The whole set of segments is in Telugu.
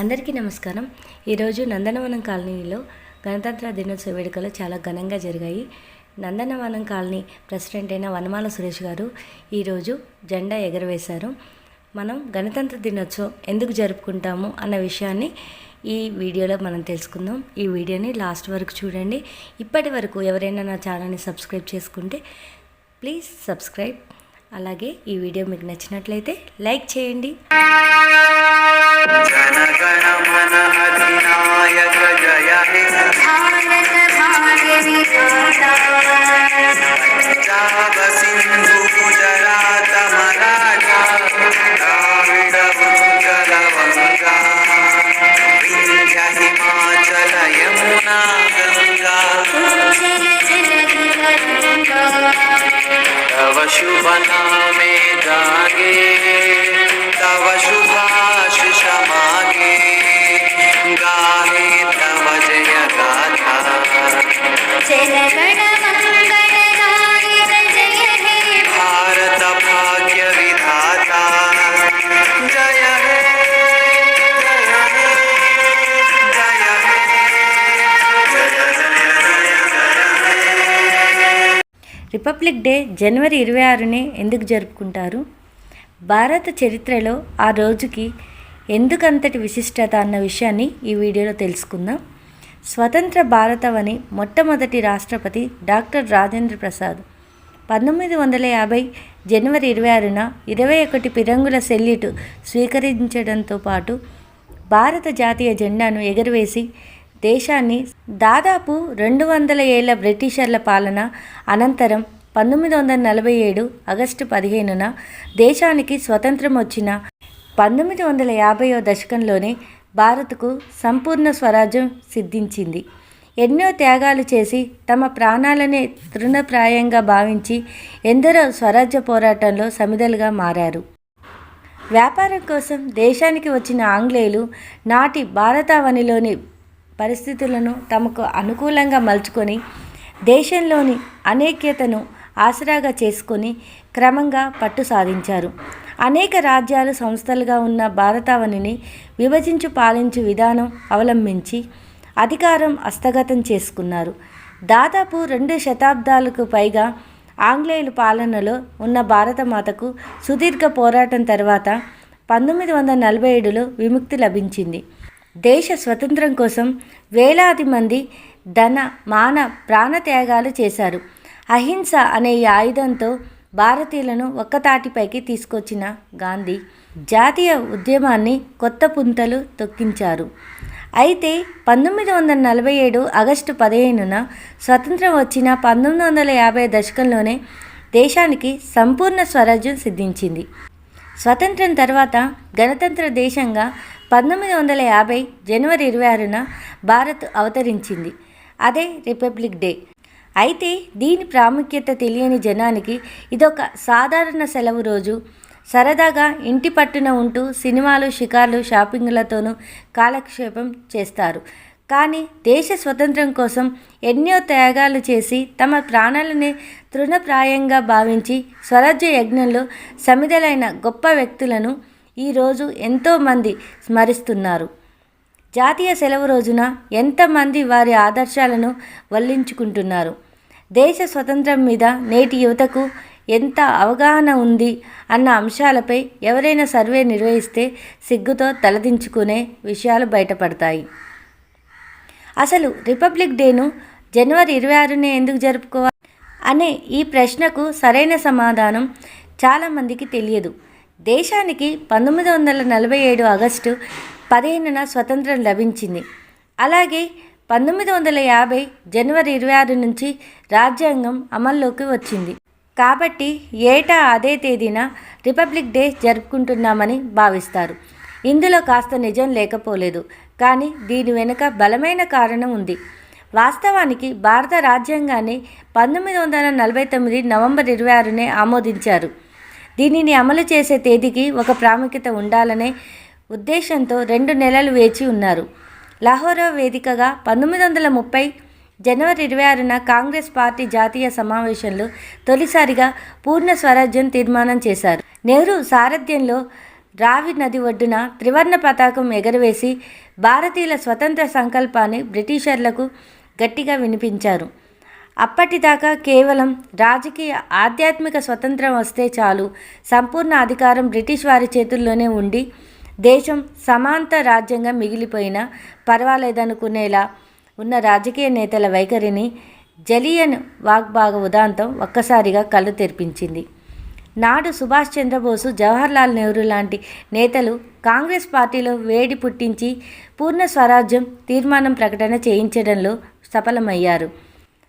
అందరికీ నమస్కారం. ఈరోజు నందనవనం కాలనీలో గణతంత్ర దినోత్సవ వేడుకలు చాలా ఘనంగా జరిగాయి. నందనవనం కాలనీ ప్రెసిడెంట్ అయిన వనమాల సురేష్ గారు ఈరోజు జెండా ఎగరవేశారు. మనం గణతంత్ర దినోత్సవం ఎందుకు జరుపుకుంటాము అన్న విషయాన్ని ఈ వీడియోలో మనం తెలుసుకుందాం. ఈ వీడియోని లాస్ట్ వరకు చూడండి. ఇప్పటి వరకు ఎవరైనా నా ఛానల్ని సబ్స్క్రైబ్ చేసుకుంటే ప్లీజ్ సబ్స్క్రైబ్. అలాగే ఈ వీడియో మీకు నచ్చినట్లయితే లైక్ చేయండి. तव शुभ नामे जागे तव शुभाशिष मागे गाहे तव जय गाथा जय गण मंगल गायक जय हे भारत भाग्य विधाता जय हे రిపబ్లిక్ డే జనవరి 26నే ఎందుకు జరుపుకుంటారు? భారత చరిత్రలో ఆ రోజుకి ఎందుకంతటి విశిష్టత అన్న విషయాన్ని ఈ వీడియోలో తెలుసుకుందాం. స్వతంత్ర భారతవని మొట్టమొదటి రాష్ట్రపతి డాక్టర్ రాజేంద్ర ప్రసాద్ 1950 జనవరి 26న 21 పిరంగుల సెల్యూట్ స్వీకరించడంతో పాటు భారత జాతీయ జెండాను ఎగురవేసి దేశాన్ని దాదాపు 200 ఏళ్ల బ్రిటిషర్ల పాలన అనంతరం 1947 ఆగస్టు 15న దేశానికి స్వతంత్రం వచ్చిన 1950వ దశకంలోనే భారత్కు సంపూర్ణ స్వరాజ్యం సిద్ధించింది. ఎన్నో త్యాగాలు చేసి తమ ప్రాణాలనే తృణప్రాయంగా భావించి ఎందరో స్వరాజ్య పోరాటంలో సమిధలుగా మారారు. వ్యాపారం కోసం దేశానికి వచ్చిన ఆంగ్లేయులు నాటి భారతావనిలోని పరిస్థితులను తమకు అనుకూలంగా మలుచుకొని దేశంలోని అనేక్యతను ఆసరాగా చేసుకొని క్రమంగా పట్టు సాధించారు. అనేక రాజ్యాలు సంస్థలుగా ఉన్న భారతావనిని విభజించు పాలించు విధానం అవలంబించి అధికారం హస్తగతం చేసుకున్నారు. దాదాపు 2 శతాబ్దాలకు పైగా ఆంగ్లేయుల పాలనలో ఉన్న భారతమాతకు సుదీర్ఘ పోరాటం తర్వాత 1947లో విముక్తి లభించింది. దేశ స్వతంత్రం కోసం వేలాది మంది ధన మాన ప్రాణత్యాగాలు చేశారు. అహింస అనే ఈ ఆయుధంతో భారతీయులను ఒక్కతాటిపైకి తీసుకొచ్చిన గాంధీ జాతీయ ఉద్యమాన్ని కొత్త పుంతలు తొక్కించారు. అయితే 1947 ఆగస్టు 15న స్వతంత్రం వచ్చిన 1950 దశకంలోనే దేశానికి సంపూర్ణ స్వరాజ్యం సిద్ధించింది. స్వతంత్రం తర్వాత గణతంత్ర దేశంగా 1950 జనవరి 26న భారత్ అవతరించింది. అదే రిపబ్లిక్ డే. అయితే దీని ప్రాముఖ్యత తెలియని జనానికి ఇదొక సాధారణ సెలవు రోజు. సరదాగా ఇంటి పట్టున ఉంటూ సినిమాలు, షికార్లు, షాపింగ్లతోనూ కాలక్షేపం చేస్తారు. కానీ దేశ స్వతంత్రం కోసం ఎన్నో త్యాగాలు చేసి తమ ప్రాణాలని తృణప్రాయంగా భావించి స్వరాజ్య యజ్ఞంలో సమిధలైన గొప్ప వ్యక్తులను ఈరోజు ఎంతోమంది స్మరిస్తున్నారు. జాతీయ సెలవు రోజున ఎంతమంది వారి ఆదర్శాలను వల్లించుకుంటున్నారు. దేశ స్వతంత్రం మీద నేటి యువతకు ఎంత అవగాహన ఉంది అన్న అంశాలపై ఎవరైనా సర్వే నిర్వహిస్తే సిగ్గుతో తలదించుకునే విషయాలు బయటపడతాయి. అసలు రిపబ్లిక్ డేను జనవరి 26నే ఎందుకు జరుపుకోవాలి అనే ఈ ప్రశ్నకు సరైన సమాధానం చాలామందికి తెలియదు. దేశానికి 1947 ఆగస్టు 15న స్వతంత్రం లభించింది. అలాగే 1950 జనవరి 26 నుంచి రాజ్యాంగం అమల్లోకి వచ్చింది. కాబట్టి ఏటా అదే తేదీన రిపబ్లిక్ డే జరుపుకుంటున్నామని భావిస్తారు. ఇందులో కాస్త నిజం లేకపోలేదు. కానీ దీని వెనుక బలమైన కారణం ఉంది. వాస్తవానికి భారత రాజ్యాంగాన్ని 1949 నవంబర్ 26నే ఆమోదించారు. దీనిని అమలు చేసే తేదీకి ఒక ప్రాముఖ్యత ఉండాలనే ఉద్దేశంతో 2 నెలలు వేచి ఉన్నారు. లాహోర్ వేదికగా 1930 జనవరి 26న కాంగ్రెస్ పార్టీ జాతీయ సమావేశంలో తొలిసారిగా పూర్ణ స్వరాజ్యం తీర్మానం చేశారు. నెహ్రూ సారథ్యంలో రావి నది ఒడ్డున త్రివర్ణ పతాకం ఎగరవేసి భారతీయుల స్వతంత్ర సంకల్పాన్ని బ్రిటిషర్లకు గట్టిగా వినిపించారు. అప్పటిదాకా కేవలం రాజకీయ ఆధ్యాత్మిక స్వతంత్రం వస్తే చాలు, సంపూర్ణ అధికారం బ్రిటిష్ వారి చేతుల్లోనే ఉండి దేశం సమాంత రాజ్యంగా మిగిలిపోయినా పర్వాలేదనుకునేలా ఉన్న రాజకీయ నేతల వైఖరిని జలియన్ వాగ్బాగ్ ఉదాంతం ఒక్కసారిగా కళ్ళు తెరిపించింది. నాడు సుభాష్ చంద్రబోసు, జవహర్లాల్ నెహ్రూ లాంటి నేతలు కాంగ్రెస్ పార్టీలో వేడి పుట్టించి పూర్ణ స్వరాజ్యం తీర్మానం ప్రకటన చేయించడంలో సఫలమయ్యారు.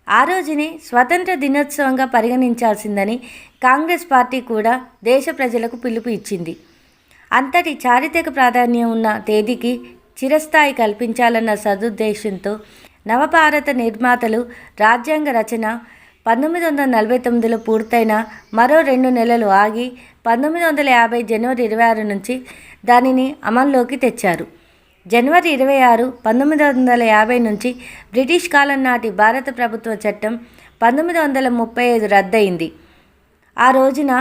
ఆ రోజునే స్వతంత్ర దినోత్సవంగా పరిగణించాల్సిందని కాంగ్రెస్ పార్టీ కూడా దేశ ప్రజలకు పిలుపు ఇచ్చింది. అంతటి చారిత్రక ప్రాధాన్యం ఉన్న తేదీకి చిరస్థాయి కల్పించాలన్న సదుద్దేశంతో నవభారత నిర్మాతలు రాజ్యాంగ రచన 1949లో పూర్తయిన మరో 2 నెలలు ఆగి 1950 జనవరి 26 నుంచి దానిని అమల్లోకి తెచ్చారు. జనవరి 26, 1950 నుంచి బ్రిటిష్ కాలం నాటి భారత ప్రభుత్వ చట్టం 1935 రద్దయింది. ఆ రోజున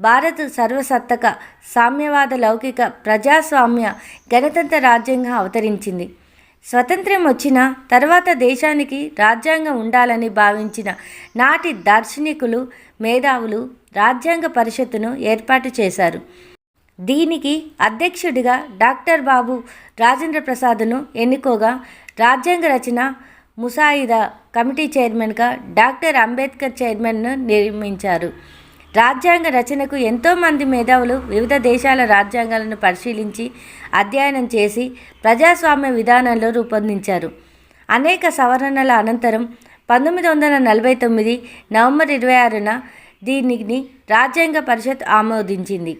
భారత్ సర్వసత్తక సామ్యవాద లౌకిక ప్రజాస్వామ్య గణతంత్ర రాజ్యంగా అవతరించింది. స్వతంత్రం వచ్చిన తర్వాత దేశానికి రాజ్యాంగం ఉండాలని భావించిన నాటి దార్శనికులు, మేధావులు రాజ్యాంగ పరిషత్తును ఏర్పాటు చేశారు. దీనికి అధ్యక్షుడిగా డాక్టర్ బాబు రాజేంద్ర ప్రసాద్ను ఎన్నుకోగా, రాజ్యాంగ రచన ముసాయిదా కమిటీ చైర్మన్గా డాక్టర్ అంబేద్కర్ చైర్మన్ను నియమించారు. రాజ్యాంగ రచనకు ఎంతోమంది మేధావులు వివిధ దేశాల రాజ్యాంగాలను పరిశీలించి అధ్యయనం చేసి ప్రజాస్వామ్య విధానంలో రూపొందించారు. అనేక సవరణల అనంతరం 1949 నవంబర్ 26న దీనిని రాజ్యాంగ పరిషత్ ఆమోదించింది.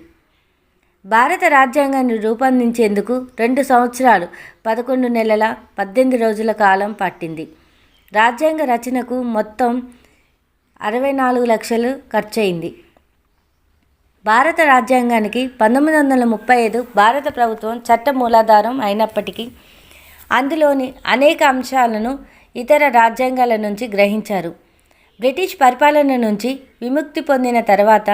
భారత రాజ్యాంగాన్ని రూపొందించేందుకు 2 సంవత్సరాలు 11 నెలల 18 రోజుల కాలం పట్టింది. రాజ్యాంగ రచనకు మొత్తం 64 లక్షలు ఖర్చయింది. భారత రాజ్యాంగానికి 1935 భారత ప్రభుత్వం చట్ట మూలాధారం అయినప్పటికీ అందులోని అనేక అంశాలను ఇతర రాజ్యాంగాల నుంచి గ్రహించారు. బ్రిటిష్ పరిపాలన నుంచి విముక్తి పొందిన తర్వాత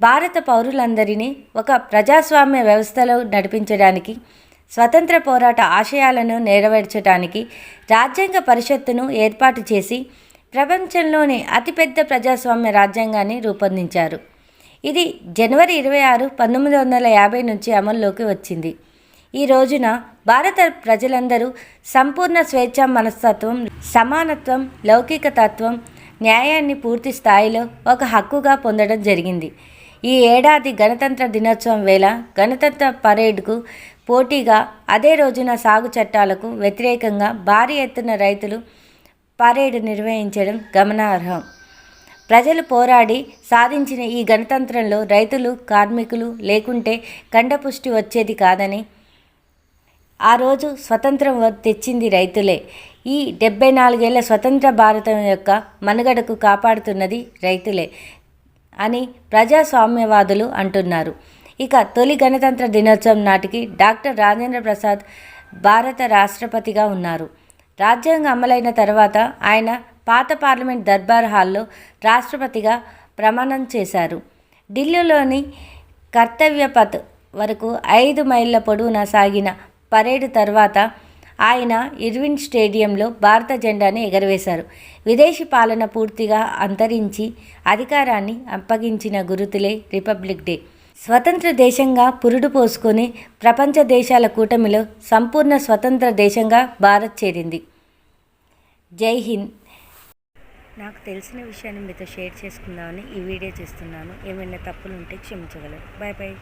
భారత పౌరులందరినీ ఒక ప్రజాస్వామ్య వ్యవస్థలో నడిపించడానికి, స్వతంత్ర పోరాట ఆశయాలను నెరవేర్చడానికి రాజ్యాంగ పరిషత్తును ఏర్పాటు చేసి ప్రపంచంలోని అతిపెద్ద ప్రజాస్వామ్య రాజ్యాంగాన్ని రూపొందించారు. ఇది జనవరి 26, 1950 నుంచి అమల్లోకి వచ్చింది. ఈ రోజున భారత ప్రజలందరూ సంపూర్ణ స్వేచ్ఛ మనస్తత్వం, సమానత్వం, లౌకిక తత్వం, న్యాయాన్ని పూర్తి స్థాయిలో ఒక హక్కుగా పొందడం జరిగింది. ఈ ఏడాది గణతంత్ర దినోత్సవం వేళ గణతంత్ర పరేడ్కు పోటీగా అదే రోజున సాగు చట్టాలకు వ్యతిరేకంగా భారీ ఎత్తున రైతులు పరేడ్ నిర్వహించడం గమనార్హం. ప్రజలు పోరాడి సాధించిన ఈ గణతంత్రంలో రైతులు, కార్మికులు లేకుంటే కండపుష్టి వచ్చేది కాదని, ఆ రోజు స్వతంత్రం తెచ్చింది రైతులే, ఈ 74 ఏళ్ల స్వతంత్ర భారతం యొక్క మనుగడకు కాపాడుతున్నది రైతులే అని ప్రజాస్వామ్యవాదులు అంటున్నారు. ఇక తొలి గణతంత్ర దినోత్సవం నాటికి డాక్టర్ రాజేంద్ర ప్రసాద్ భారత రాష్ట్రపతిగా ఉన్నారు. రాజ్యాంగం అమలైన తర్వాత ఆయన పాత పార్లమెంట్ దర్బార్ హాల్లో రాష్ట్రపతిగా ప్రమాణం చేశారు. ఢిల్లీలోని కర్తవ్య పథ్ వరకు 5 మైళ్ళ పొడవునా సాగిన పరేడ్ తర్వాత ఆయన ఇర్విన్ స్టేడియంలో భారత జెండాను ఎగరవేశారు. విదేశీ పాలన పూర్తిగా అంతరించి అధికారాన్ని అప్పగించిన గురుతులే రిపబ్లిక్ డే. స్వతంత్ర దేశంగా పురుడు పోసుకొని ప్రపంచ దేశాల కూటమిలో సంపూర్ణ స్వతంత్ర దేశంగా భారత్ చేరింది. జై హింద్. నాకు తెలిసిన విషయాన్ని మీతో షేర్ చేసుకుందామని ఈ వీడియో చేస్తున్నాను. ఏమైనా తప్పులు ఉంటే క్షమించగలరు. Bye bye.